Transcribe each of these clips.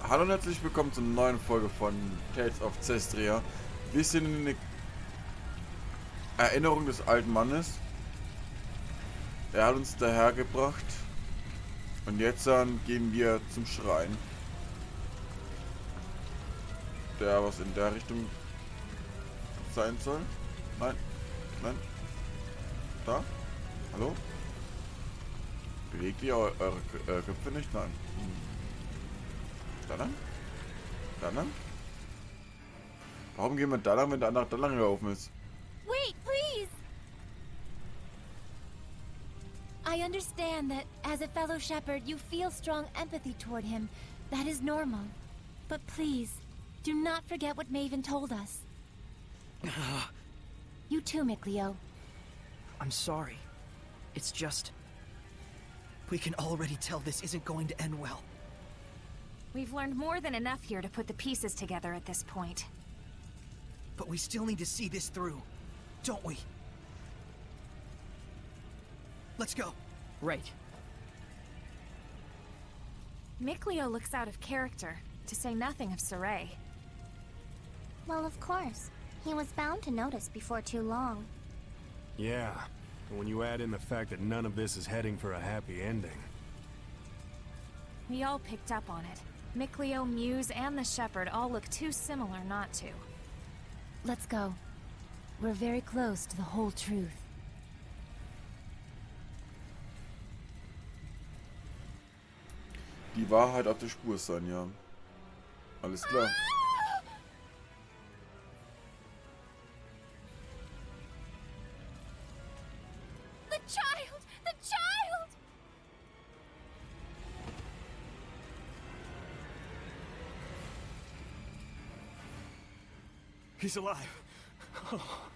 Hallo und herzlich willkommen zur neuen Folge von Tales of Zestiria. Wir sind in der Erinnerung des alten Mannes. Er hat uns dahergebracht. Und jetzt gehen wir zum Schrein. Der was in der Richtung sein soll. Nein. Nein. Da? Hallo? Bewegt ihr eure Köpfe nicht? Nein. Da lang? Da lang? Warum gehen wir da lang, wenn der andere da lang gelaufen ist? Wait, please! I understand that as a fellow shepherd, you feel strong empathy toward him. That is normal. But please, do not forget what Maven told us. You too, Mikleo. I'm sorry. It's just... we can already tell this isn't going to end well. We've learned more than enough here to put the pieces together at this point. But we still need to see this through, don't we? Let's go. Right. Mikleo looks out of character, to say nothing of Sorey. Well, of course. He was bound to notice before too long. Yeah, and when you add in the fact that none of this is heading for a happy ending. We all picked up on it. Mikleo, Muse, and the Shepherd all look too similar not to. Let's go. We're very close to the whole truth. Die Wahrheit auf der Spur sein, ja. Alles klar. The child! The child! He's alive. Oh,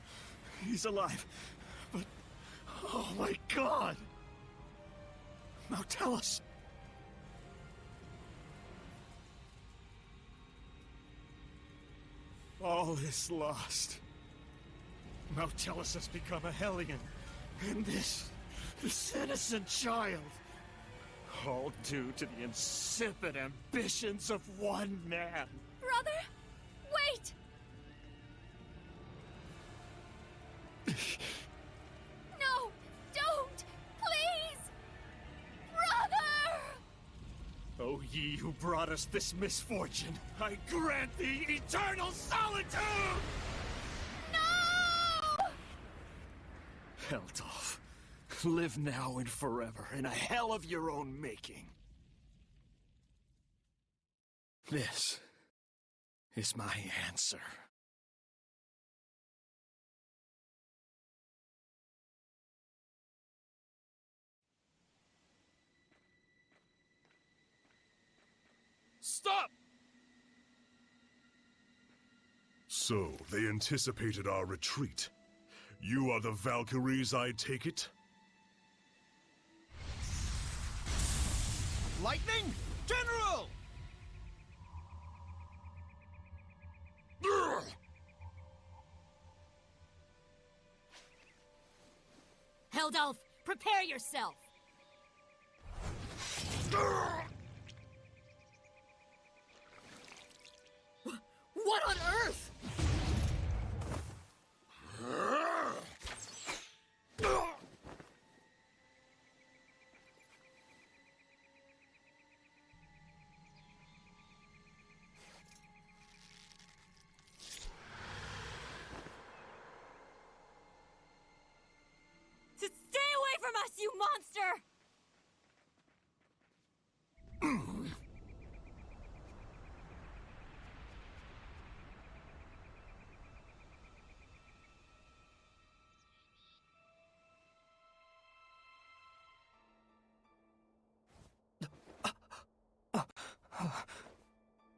he's alive. But, oh my God. Now tell us. All is lost. Moutelis has become a Hellion. And this innocent child. All due to the insipid ambitions of one man. Brother? Wait! No! Don't! Please! Brother! O ye who brought us this misfortune, I grant thee eternal solitude! No! Heldolf, live now and forever in a hell of your own making. This is my answer. Stop! So, they anticipated our retreat. You are the Valkyries, I take it? Lightning! General! Heldolf, prepare yourself! What on earth? Stay away from us, you monster!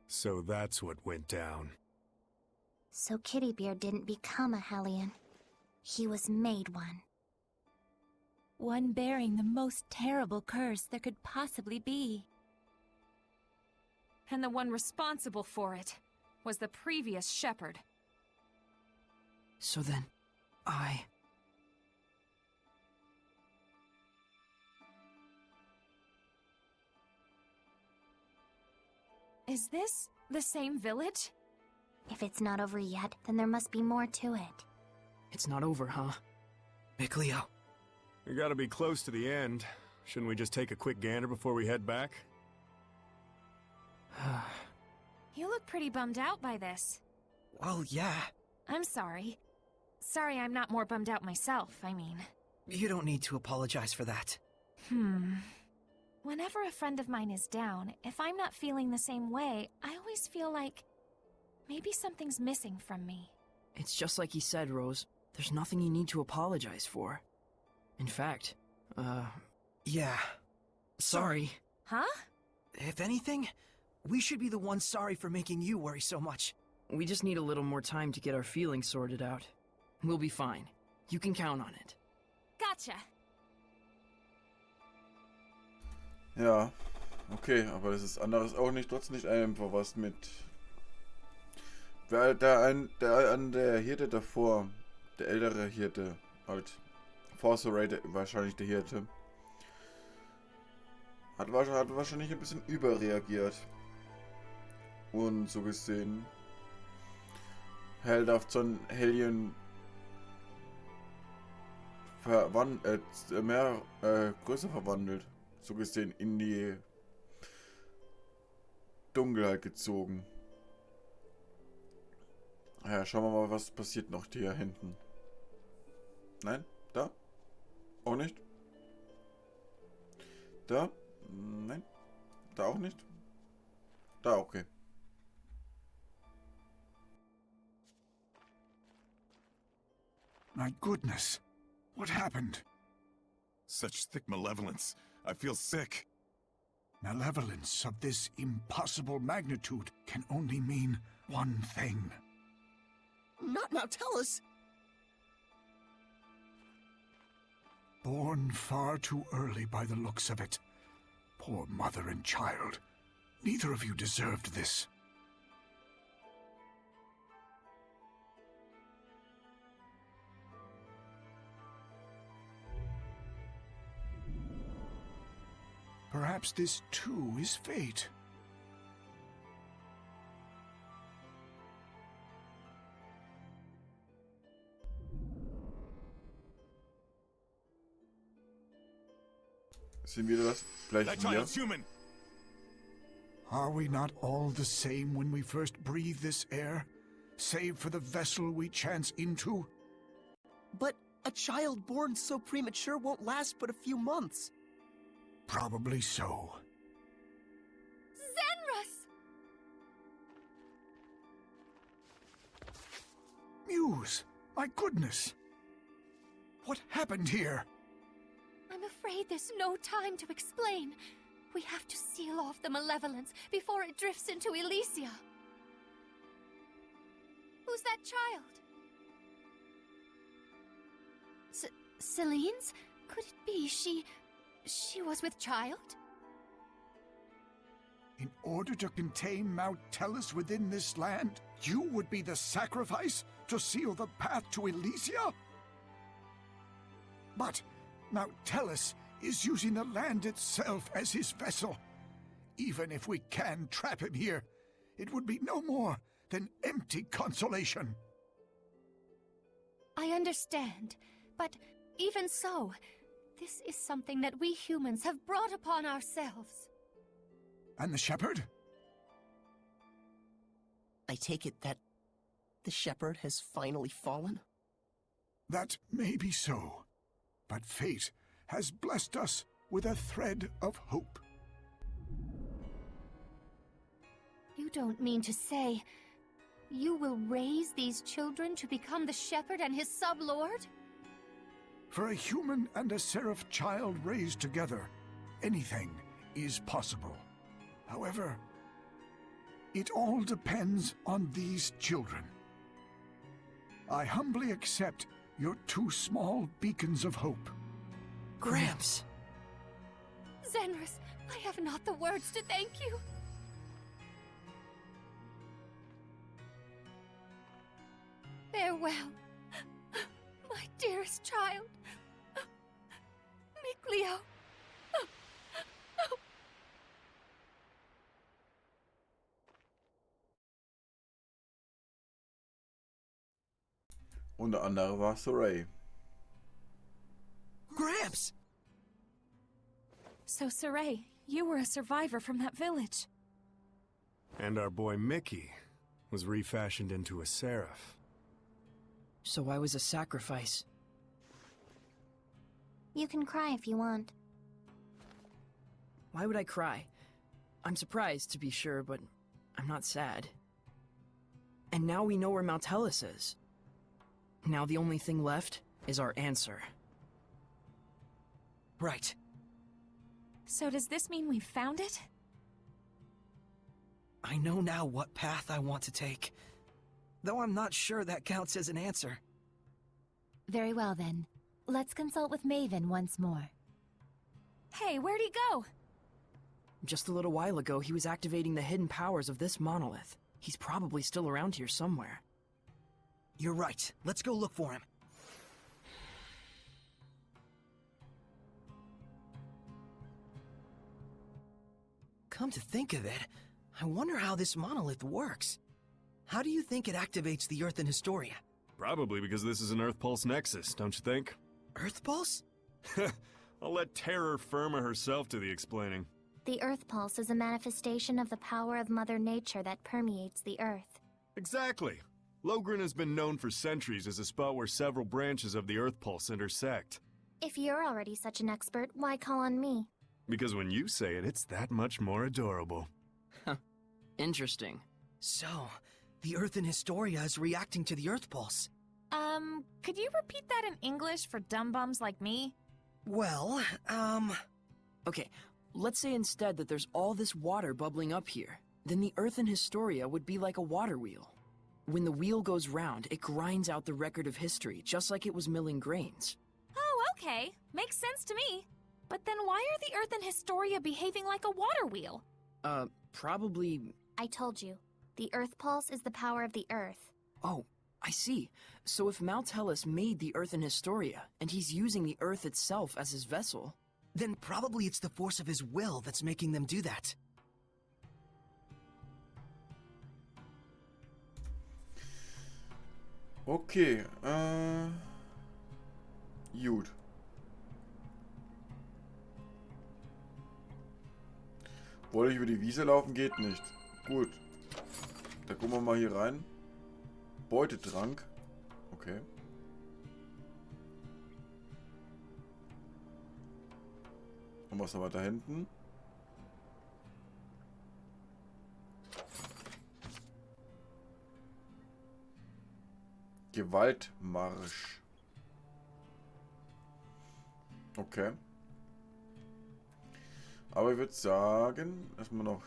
So that's what went down. So Kittybeard didn't become a Hellion. He was made one. One bearing the most terrible curse there could possibly be. And the one responsible for it was the previous Shepherd. So then, Is this the same village? If it's not over yet, then there must be more to it. It's not over, huh? Mikleo. We gotta be close to the end. Shouldn't we just take a quick gander before we head back? You look pretty bummed out by this. Well, yeah. I'm sorry. Sorry I'm not more bummed out myself, I mean. You don't need to apologize for that. Whenever a friend of mine is down, if I'm not feeling the same way, I always feel like maybe something's missing from me. It's just like he said, Rose. There's nothing you need to apologize for. In fact, yeah. Sorry. Huh? If anything, we should be the ones sorry for making you worry so much. We just need a little more time to get our feelings sorted out. We'll be fine. You can count on it. Gotcha. Ja, okay, aber das ist anderes auch nicht, trotzdem nicht einfach was mit. Der Hirte davor, der ältere Hirte, halt, vor Sorey, wahrscheinlich der Hirte, hat wahrscheinlich ein bisschen überreagiert. Und so gesehen, auf so ein Hellion größer verwandelt. So gesehen in die Dunkelheit gezogen. Ja, schauen wir mal, was passiert noch hier hinten. Nein? Da? Auch nicht? Da? Nein? Da auch nicht? Da, okay. My goodness. What happened? Such thick malevolence. I feel sick. Malevolence of this impossible magnitude can only mean one thing. Not now, tell us! Born far too early by the looks of it. Poor mother and child. Neither of you deserved this. Perhaps this too is fate. Sehen wir das? That Vielleicht hier. child's human. Are we not all the same when we first breathe this air, save for the vessel we chance into? But a child born so premature won't last but a few months. Probably so. Zenrus! Muse! My goodness! What happened here? I'm afraid there's no time to explain. We have to seal off the malevolence before it drifts into Elysia. Who's that child? Celine's? Could it be she was with child? In order to contain Mount Tellus within this land, you would be the sacrifice to seal the path to Elysia? But Mount Tellus is using the land itself as his vessel. Even if we can trap him here, it would be no more than empty consolation. I understand, but even so, this is something that we humans have brought upon ourselves. And the shepherd? I take it that the shepherd has finally fallen? That may be so, but fate has blessed us with a thread of hope. You don't mean to say you will raise these children to become the shepherd and his sub-lord? For a human and a seraph child raised together, anything is possible. However, it all depends on these children. I humbly accept your two small beacons of hope. Gramps! Zenrus, I have not the words to thank you. Farewell, my dearest child. Mikleo. Und der andere war Sorey. Gramps! So, Sorey, you were a survivor from that village. And our boy Mickey was refashioned into a seraph. So I was a sacrifice. You can cry if you want. Why would I cry? I'm surprised, to be sure, but I'm not sad. And now we know where Maltelis is. Now the only thing left is our answer. Right. So does this mean we've found it? I know now what path I want to take. Though I'm not sure that counts as an answer. Very well then. Let's consult with Maven once more. Hey, where'd he go? Just a little while ago, he was activating the hidden powers of this monolith. He's probably still around here somewhere. You're right. Let's go look for him. Come to think of it, I wonder how this monolith works. How do you think it activates the Earth in Historia? Probably because this is an Earth Pulse Nexus, don't you think? Earth Pulse? I'll let Terror Firma herself do the explaining. The Earth Pulse is a manifestation of the power of Mother Nature that permeates the Earth. Exactly. Logren has been known for centuries as a spot where several branches of the Earth Pulse intersect. If you're already such an expert, why call on me? Because when you say it, it's that much more adorable. Interesting. So, the Earth in Historia is reacting to the Earth Pulse. Could you repeat that in English for dumb bums like me? Well, okay, let's say instead that there's all this water bubbling up here. Then the Earth in Historia would be like a water wheel. When the wheel goes round, it grinds out the record of history, just like it was milling grains. Oh, okay. Makes sense to me. But then why are the Earth and Historia behaving like a water wheel? Probably... I told you. The Earth Pulse is the power of the Earth. Oh, I see. So if Maltelis made the Earth in Historia, and he's using the Earth itself as his vessel, then probably it's the force of his will that's making them do that. Okay, gut. Wollte ich über die Wiese laufen? Geht nicht. Gut. Da gucken wir mal hier rein. Beutetrank. Okay. Und was haben wir da hinten? Gewaltmarsch. Okay. Aber ich würde sagen, erstmal noch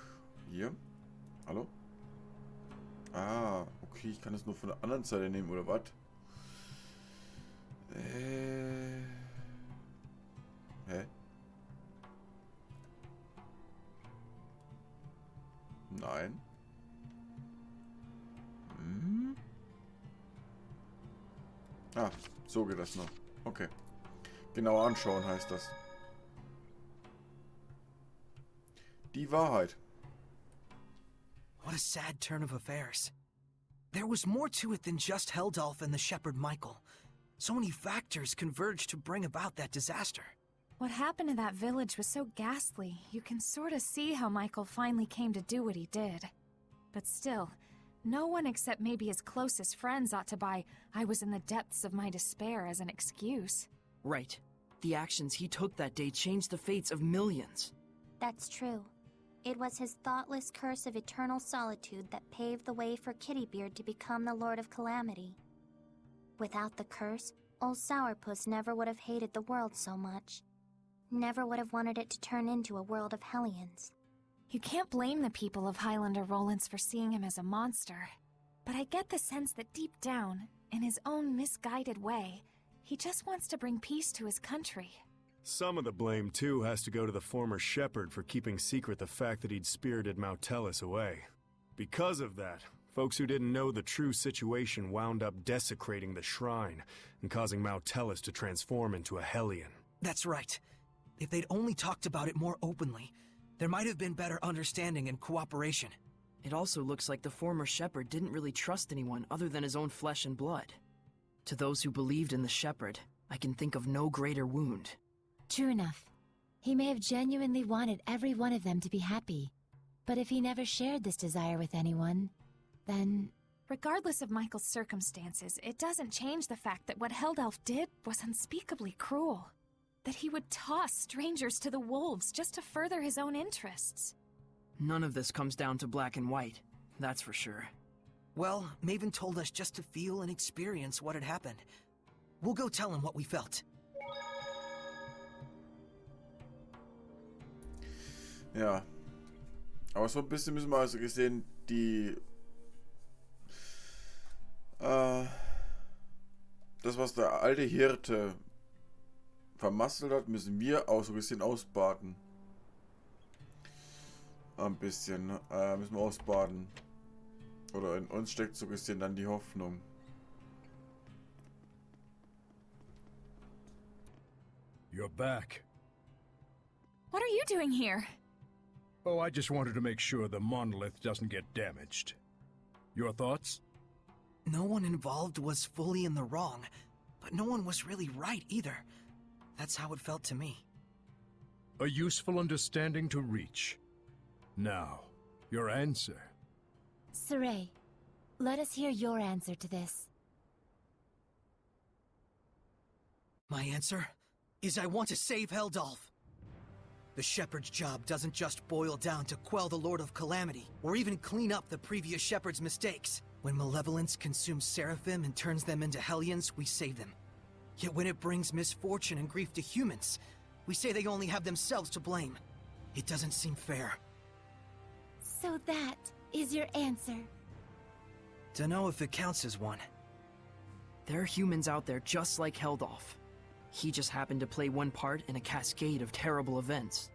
hier. Hallo? Ah, okay, ich kann es nur von der anderen Seite nehmen, oder was? Hä? Nein. Hm? Ah, so geht das noch. Okay. Genau anschauen heißt das. Die Wahrheit. What a sad turn of affairs. There was more to it than just Heldalf and the shepherd Michael. So many factors converged to bring about that disaster. What happened to that village was so ghastly, you can sort of see how Michael finally came to do what he did. But still, no one except maybe his closest friends ought to buy "I was in the depths of my despair" as an excuse. Right. The actions he took that day changed the fates of millions. That's true. It was his thoughtless curse of eternal solitude that paved the way for Kittybeard to become the Lord of Calamity. Without the curse, old Sourpuss never would have hated the world so much. Never would have wanted it to turn into a world of Hellions. You can't blame the people of Highlander Rollins for seeing him as a monster. But I get the sense that deep down, in his own misguided way, he just wants to bring peace to his country. Some of the blame, too, has to go to the former shepherd for keeping secret the fact that he'd spirited Maltelis away. Because of that, folks who didn't know the true situation wound up desecrating the shrine and causing Maltelis to transform into a Hellion. That's right. If they'd only talked about it more openly, there might have been better understanding and cooperation. It also looks like the former shepherd didn't really trust anyone other than his own flesh and blood. To those who believed in the shepherd, I can think of no greater wound. True enough. He may have genuinely wanted every one of them to be happy. But if he never shared this desire with anyone, then... Regardless of Michael's circumstances, it doesn't change the fact that what Heldelf did was unspeakably cruel. That he would toss strangers to the wolves just to further his own interests. None of this comes down to black and white, that's for sure. Well, Maven told us just to feel and experience what had happened. We'll go tell him what we felt. Ja. Aber so ein bisschen müssen wir also gesehen, die... das, was der alte Hirte vermasselt hat, müssen wir auch so gesehen ausbaden. Ein bisschen, ne? Müssen wir ausbaden. Oder in uns steckt so gesehen dann die Hoffnung. You're back. What are you doing here? Oh, I just wanted to make sure the monolith doesn't get damaged. Your thoughts? No one involved was fully in the wrong, but no one was really right either. That's how it felt to me. A useful understanding to reach. Now, your answer. Sorey, let us hear your answer to this. My answer is I want to save Heldelf. The shepherd's job doesn't just boil down to quell the Lord of Calamity, or even clean up the previous shepherd's mistakes. When malevolence consumes Seraphim and turns them into Hellions, we save them. Yet when it brings misfortune and grief to humans, we say they only have themselves to blame. It doesn't seem fair. So that is your answer. Dunno if it counts as one. There are humans out there just like Heldelf. He just happened to play one part in a cascade of terrible events.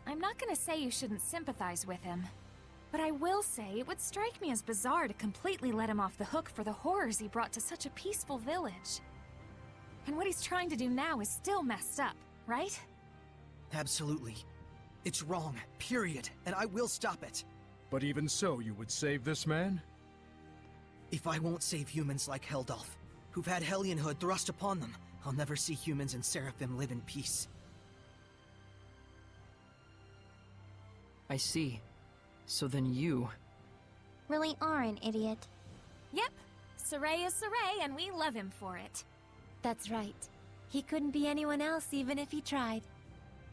I'm not gonna say you shouldn't sympathize with him. But I will say it would strike me as bizarre to completely let him off the hook for the horrors he brought to such a peaceful village. And what he's trying to do now is still messed up, right? Absolutely. It's wrong, period, and I will stop it. But even so, you would save this man? If I won't save humans like Heldelf, who've had Hellionhood thrust upon them, I'll never see humans and Seraphim live in peace. I see. So then you... Really are an idiot. Yep. Sorey is Sorey, and we love him for it. That's right. He couldn't be anyone else even if he tried.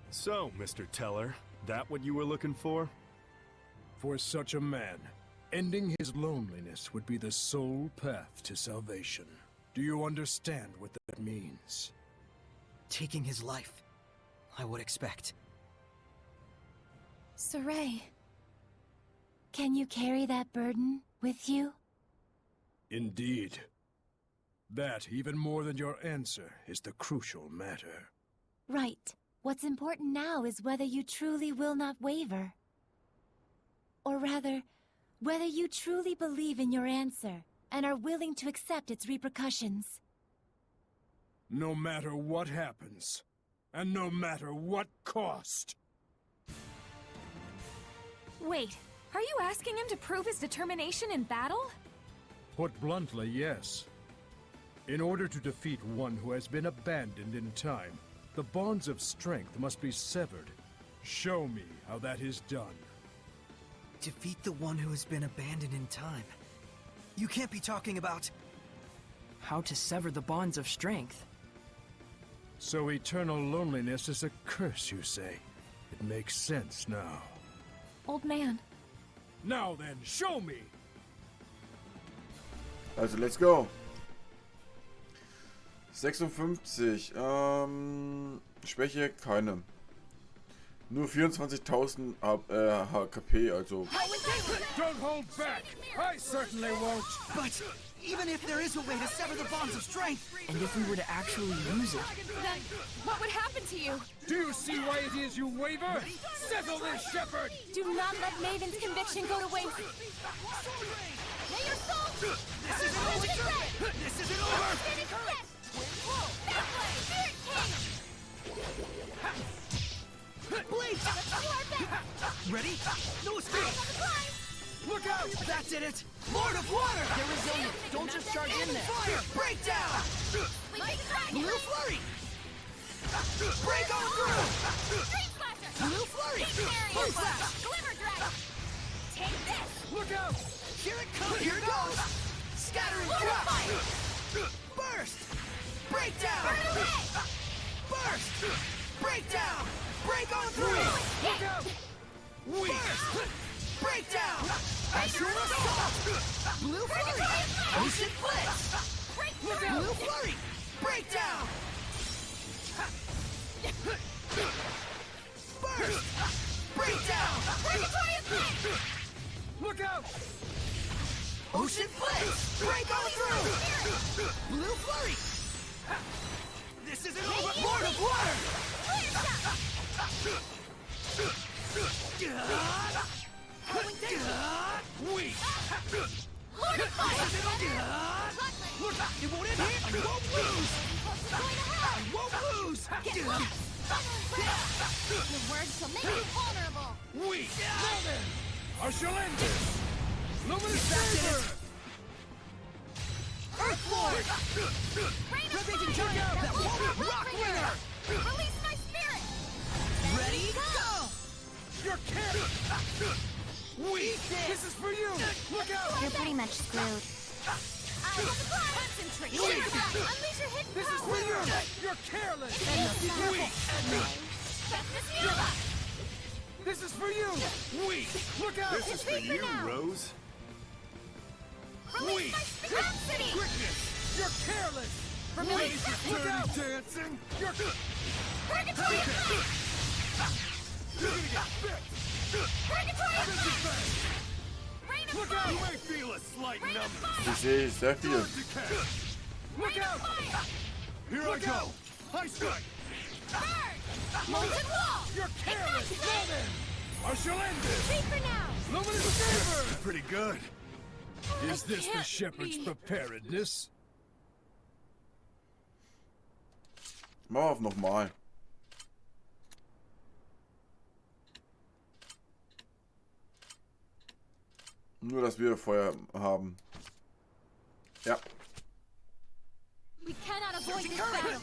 So, Mr. Teller, that what you were looking for? For such a man, ending his loneliness would be the sole path to salvation. Do you understand what that means? Taking his life, I would expect. Sorey. Can you carry that burden with you? Indeed. That, even more than your answer, is the crucial matter. Right. What's important now is whether you truly will not waver. Or rather, whether you truly believe in your answer and are willing to accept its repercussions. No matter what happens, and no matter what cost. Wait, are you asking him to prove his determination in battle? Put bluntly, yes. In order to defeat one who has been abandoned in time, the bonds of strength must be severed. Show me how that is done. Defeat the one who has been abandoned in time? You can't be talking about... How to sever the bonds of strength? So eternal loneliness is a curse, you say? It makes sense now. Old man. Now then, show me! Also, let's go. 56. Schwäche keine. Nur 24.000 HKP, also. Don't hold back! I certainly won't! But even if there is a way to sever the bonds of strength... And if we were to actually use it? Then what would happen to you? Do you see why it is you waver? Settle this, shepherd! Do not let Maven's conviction go to waste. May your soul... This isn't over! This isn't over! Blade! Ready? No escape! Look out! That did it! Lord of Water! They're resilient. Don't just charge in there. Fire! Breakdown! Blue Flurry! Break on through! Blue Flurry! Blue Flash! Glimmer Dragon! Take this! Look out! Here it comes! Here it goes! Scattering crush! Burst! Breakdown! Burn away! Burst! Breakdown! Break on through! Look out! Burst! Breakdown! Azure Assault! Blue Flurry! Ocean Blitz! Look out! Blue Flurry! Breakdown! Burst! Breakdown! Look out! Ocean Blitz! Break on through! Blue Flurry! This isn't over! Lord of Water! Weak! Lord of Fire! Look, it won't end here! I won't lose! I won't lose! Your words shall make you vulnerable! Weak! Now then! I shall end this! Luminous Saber! Earth Lord! Rain of Ravaging Fire! Jungle! That won't rock winner! Release my spirit! Ready? Go! You're carried! Weak! This is for you! Look out! You're pretty much screwed. Concentrate! Unleash your hidden This is for you! You're careless! Weak! This is for you! Weak! Look out! This is for you, Rose. Weak! Capacity! Quickness! You're careless! Familiar! Look out! Dancing! You're... Purgatory of Flame! You're gonna get bit! Purgatory of Flame! Rain of Look out! Fire! You may feel a slight numbness! Ich sehe sehr viel. Look out! Here I go! High strike! Burn! Molten Wall! You're careless! Now then! I shall end this! Wait for now! Luminous Saber! Pretty good. Is this the Shepherd's preparedness? Mach auf nochmal. Nur, dass wir Feuer haben. Ja. We cannot avoid this battle!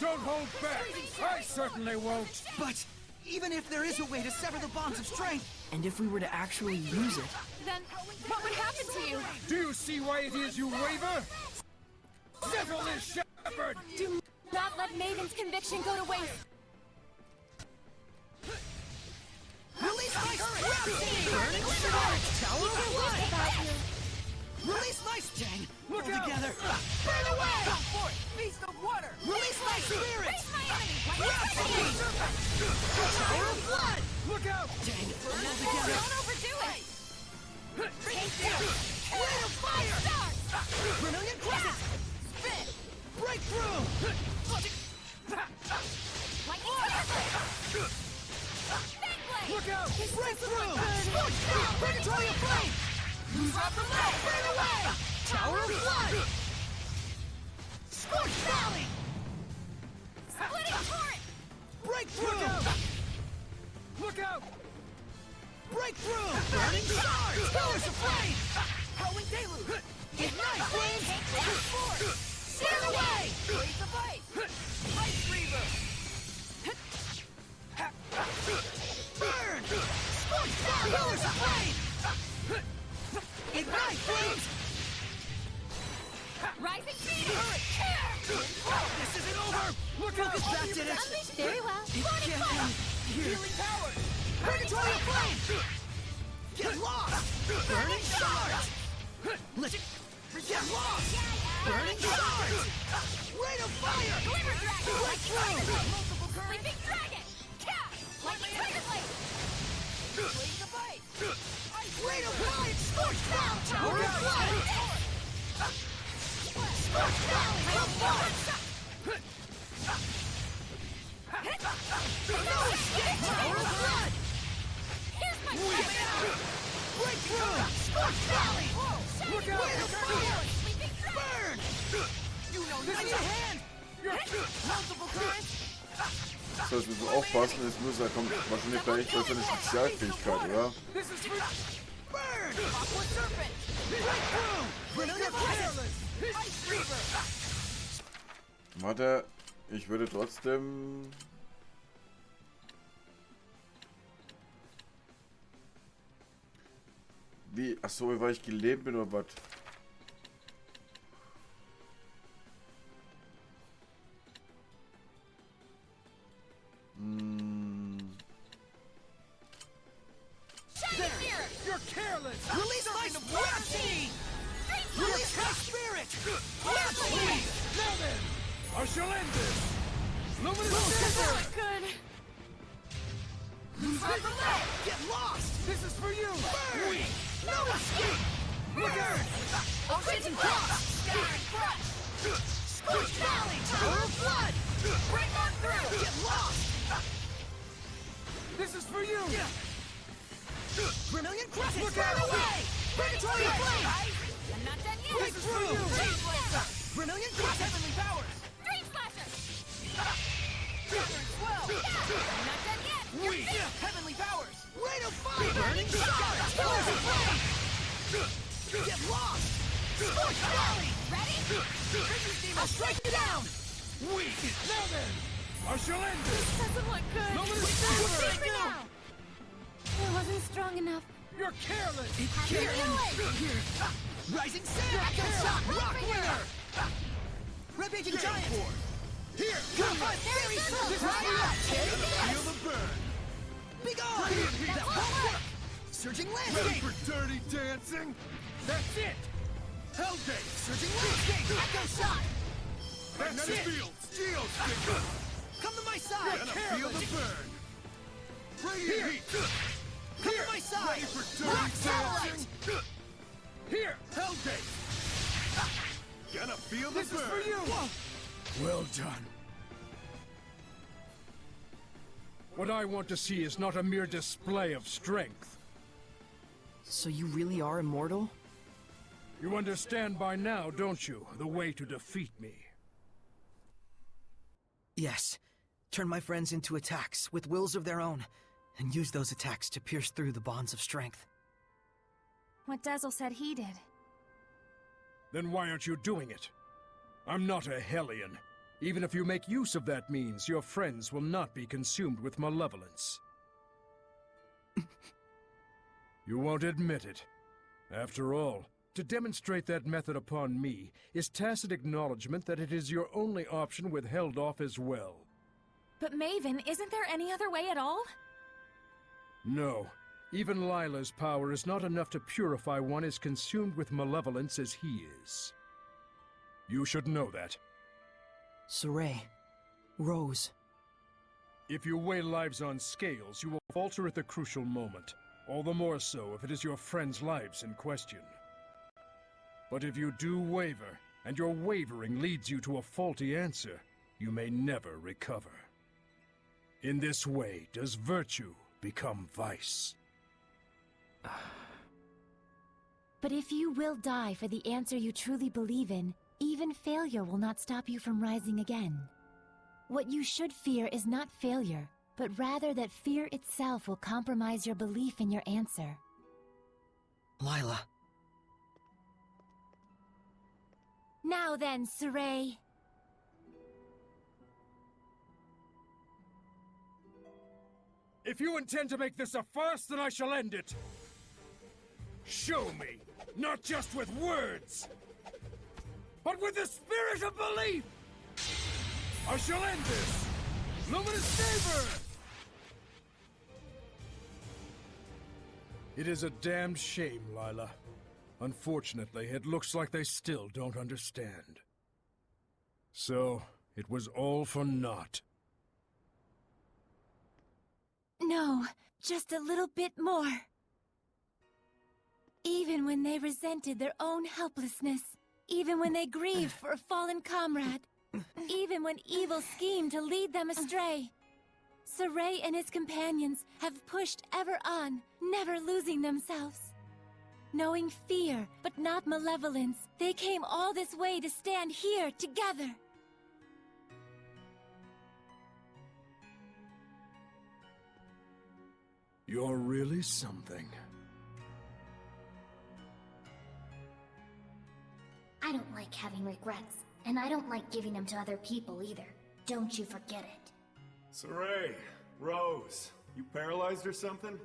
Don't hold back! I certainly won't! But even if there is a way to sever the bonds of strength, and if we were to actually use it, Then, what would happen to you? Do you see why it is you waver? Settle this, Shepherd! Do not let Maven's conviction go to waste! Release my Seraphim! Burning Sword! Tower of Blood! Release my Sting! Look out! Together! Burn away! Come forth! Beast of Water! Release my Spirit! Face my enemy! Rhapsody! Tower of Blood! Look out! Dang! All together! Don't overdo it! Take this! Rain of Fire! Vermilion Crescent! Spin! Breakthrough! Lightning Fangblade! Look out! Breakthrough! Scorch! Purgatory of Flame! Lose off the leg! Burn away! Tower of Blood! Scorch Valley! Splitting Torrent! Breakthrough! Look out! Breakthrough! Burning Shards! Pillars of Flame! Howling Deluge! Ignite Flames! Sear away! Blaze of Ice! Ice Reaver! Burn! Scorch Valley! Pillars of Flame! Ignite Flames! Rising Speed! This isn't over! Look out! That did it! Unleash very well! It can't end here! Healing powers! Purgatory of Flame! Get lost! Burning Shards! Get lost! Burning Shards! Rain of Fire! Glimmer Dragon! Breakthrough! Multiple current! Sleeping Dragon! Cast! Lightning Tiger Blade! Blaze of Ice! Rain of Fire! Scorch Valley! Tower of Blood! Scorch Valley! Come forward! No escape! Tower of Blood! Here's my Breakthrough! Scorch Valley! Look out! Rain of Fire! Sleeping Dragon! Burn! You know this is a hand! Multiple currents! So, jetzt müssen wir aufpassen. Jetzt muss er kommt wahrscheinlich gleich durch seine Spezialfähigkeit, oder? This is for... Burn! Aqua Serpent! Breakthrough! Vermilion Presence! Ice Reaver! Warte, ich würde trotzdem... Wie? Achso, weil ich gelähmt bin oder was? Shining You're careless! Release my Splashing! Release my spirit! Splashing! Now then! I shall end this! Luminous Scissor! Good. Get lost! This is for you! Burn! No escape! Burn! Ocean Cross! Scattering Crush! Scorch Valley! Tower of Blood! Break on through! Get lost! This is for you! Vermilion Crescent! Look out! Away! Predatory Flame! I'm not done yet! This is for you! Vermilion Crescent! Heavenly Powers! Dream Slasher! Gathering Swell! I'm not done yet! Heavenly Powers! Rain of Fire! Burning Star! Pillars of Flame! Get lost! Scorch Valley! Ready? I'll strike you down! Weak! Now then! I shall end this! Doesn't look good. Luminous Saber! Now! It wasn't strong enough. You're careless! It How you doing? Here! Rising Sand! Echo Shot! Rock Winner! Rampaging Giant! Here! Come on! Fairy Surge! Feel the burn! Be gone! That won't work! Surging Landscape! for dirty dancing? That's it! Hellgate! Surging Landscape! Echo Shot! That's it! Geosticker! Come to my side! Feel the burn! Here! Come to my side! Ready for dirty Rock Satellite! dancing? Here! Hellgate! Gonna feel the This is burn! for you! Well done. What I want to see is not a mere display of strength. So you really are immortal? You understand by now, don't you, the way to defeat me? Yes. Turn my friends into attacks with wills of their own, and use those attacks to pierce through the bonds of strength. What Dazzle said he did. Then why aren't you doing it? I'm not a Hellion. Even if you make use of that means, your friends will not be consumed with malevolence. You won't admit it. After all, to demonstrate that method upon me is tacit acknowledgement that it is your only option with Heldolf as well. But Maven, isn't there any other way at all? No. Even Lila's power is not enough to purify one as consumed with malevolence as he is. You should know that. Sorey. Rose. If you weigh lives on scales, you will falter at the crucial moment. All the more so if it is your friends' lives in question. But if you do waver, and your wavering leads you to a faulty answer, you may never recover. In this way does virtue become vice. But if you will die for the answer you truly believe in, even failure will not stop you from rising again. What you should fear is not failure, but rather that fear itself will compromise your belief in your answer. Lila. Now then, Sorey. If you intend to make this a farce, then I shall end it. Show me, not just with words, but with the spirit of belief. I shall end this. Luminous Saber! It is a damned shame, Lila. Unfortunately, it looks like they still don't understand. So, it was all for naught. No, just a little bit more. Even when they resented their own helplessness, even when they grieved for a fallen comrade, even when evil schemed to lead them astray, Sorey and his companions have pushed ever on, never losing themselves. Knowing fear, but not malevolence, they came all this way to stand here together. You're really something. don't like having regrets, and I don't like giving them to other people either. Don't you forget it. Sorey, Rose, you paralyzed or something?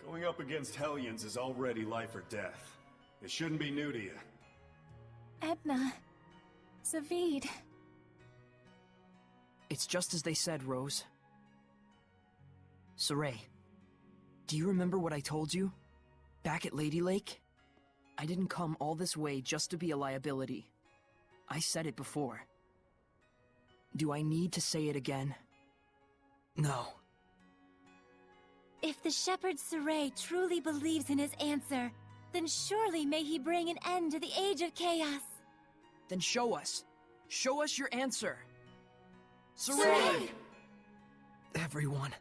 Going up against Hellions is already life or death. It shouldn't be new to you. Edna. Zavid. It's just as they said, Rose. Sorey, do you remember what I told you? Back at Lady Lake? I didn't come all this way just to be a liability. I said it before. Do I need to say it again? No. If the shepherd Sorey truly believes in his answer, then surely may he bring an end to the age of chaos. Then show us. Show us your answer. Sorey! Everyone.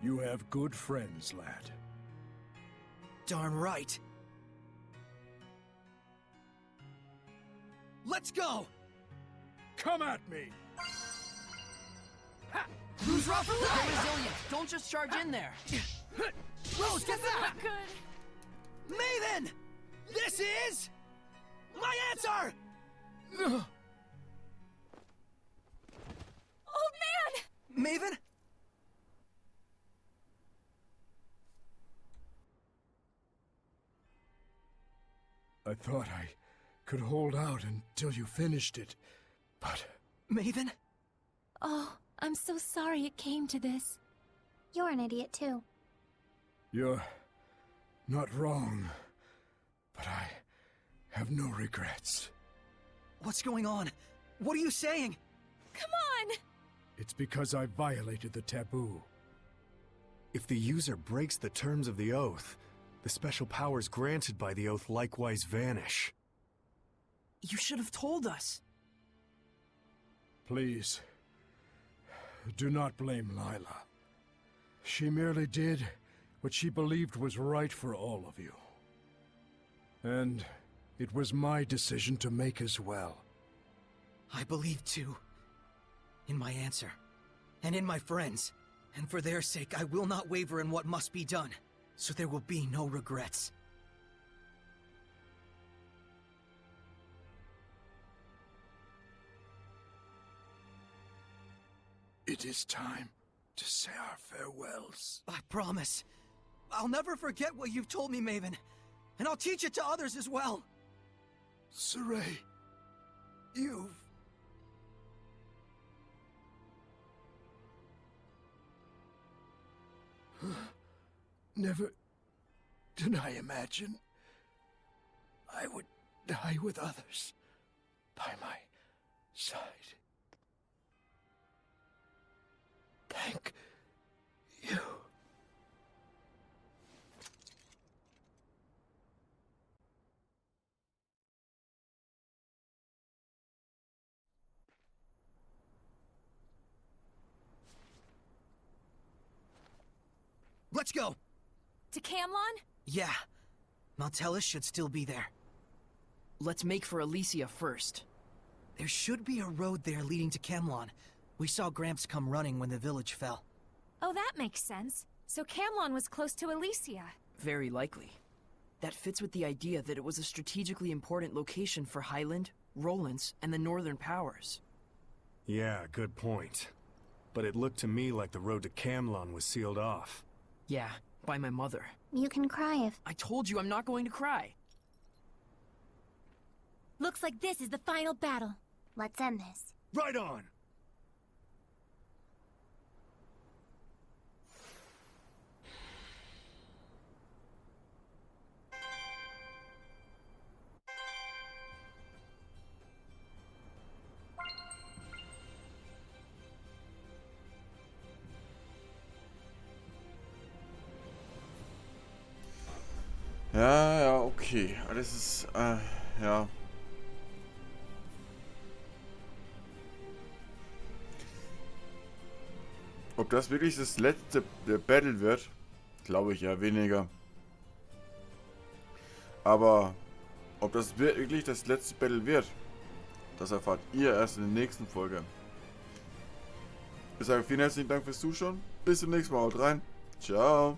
You have good friends, lad. Darn right. Let's go! Come at me! Who's rough and Get resilient. Don't just charge in there. Rose, get back! Maven! This is... my answer! Old man! Maven? I thought I could hold out until you finished it, but... Maven? Oh, I'm so sorry it came to this. You're an idiot too. You're not wrong, but I have no regrets. What's going on? What are you saying? Come on! It's because I violated the taboo. If the user breaks the terms of the oath, the special powers granted by the oath likewise vanish. You should have told us. Please, do not blame Lila. She merely did what she believed was right for all of you. And it was my decision to make as well. I believe too. In my answer. And in my friends. And for their sake, I will not waver in what must be done. So there will be no regrets. It is time to say our farewells. I promise. I'll never forget what you've told me, Maven. And I'll teach it to others as well. Sorey, you've... Never did I imagine I would die with others by my side. Thank you. Let's go! To Camlon? Yeah. Maltellus should still be there. Let's make for Elysia first. There should be a road there leading to Camlon. We saw Gramps come running when the village fell. Oh, that makes sense. So Camlon was close to Elysia. Very likely. That fits with the idea that it was a strategically important location for Highland, Rollins, and the Northern Powers. Yeah, good point. But it looked to me like the road to Camlon was sealed off. Yeah, by my mother. You can cry if... I told you I'm not going to cry. Looks like this is the final battle. Let's end this. Right on! Ja, okay. Das ist, ja. Ob das wirklich das letzte Battle wird, glaube ich ja weniger. Aber ob das wirklich das letzte Battle wird, das erfahrt ihr erst in der nächsten Folge. Ich sage vielen herzlichen Dank fürs Zuschauen. Bis zum nächsten Mal. Haut rein. Ciao.